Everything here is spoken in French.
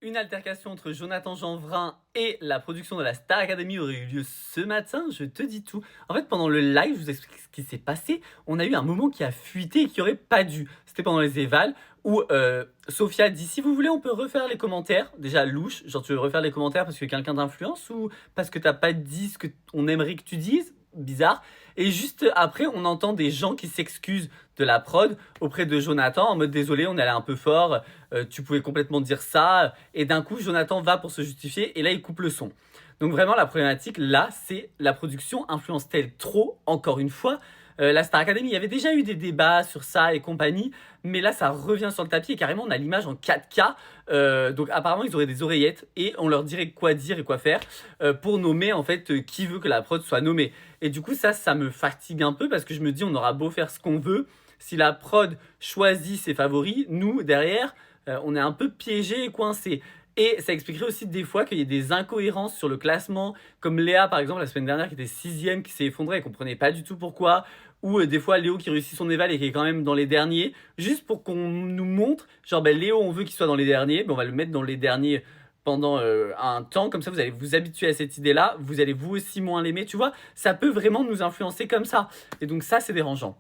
Une altercation entre Jonathan Janvrin et la production de la Star Academy aurait eu lieu ce matin, je te dis tout. En fait, pendant le live, je vous explique ce qui s'est passé. On a eu un moment qui a fuité et qui aurait pas dû. C'était pendant les évals où Sophia dit si vous voulez, on peut refaire les commentaires. Déjà louche, genre tu veux refaire les commentaires parce que quelqu'un t'influence ou parce que t'as pas dit ce qu'on aimerait que tu dises. Bizarre. Et juste après, on entend des gens qui s'excusent de la prod auprès de Jonathan en mode désolé, on est allé un peu fort, tu pouvais complètement dire ça. Et d'un coup, Jonathan va pour se justifier et là, il coupe le son. Donc vraiment, la problématique là, c'est la production influence-t-elle trop, encore une fois, la Star Academy? Il y avait déjà eu des débats sur ça et compagnie, mais là, ça revient sur le tapis et carrément, on a l'image en 4K. Donc apparemment, ils auraient des oreillettes et on leur dirait quoi dire et quoi faire pour nommer en fait qui veut que la prod soit nommée. Et du coup, ça me fatigue un peu parce que je me dis, on aura beau faire ce qu'on veut, si la prod choisit ses favoris, nous, derrière, on est un peu piégés et coincés. Et ça expliquerait aussi des fois qu'il y ait des incohérences sur le classement, comme Léa par exemple la semaine dernière qui était 6ème, qui s'est effondrée et qu'on comprenait pas du tout pourquoi, ou des fois Léo qui réussit son éval et qui est quand même dans les derniers, juste pour qu'on nous montre, genre ben Léo on veut qu'il soit dans les derniers, ben on va le mettre dans les derniers pendant un temps, comme ça vous allez vous habituer à cette idée-là, vous allez vous aussi moins l'aimer, tu vois, ça peut vraiment nous influencer comme ça, et donc ça c'est dérangeant.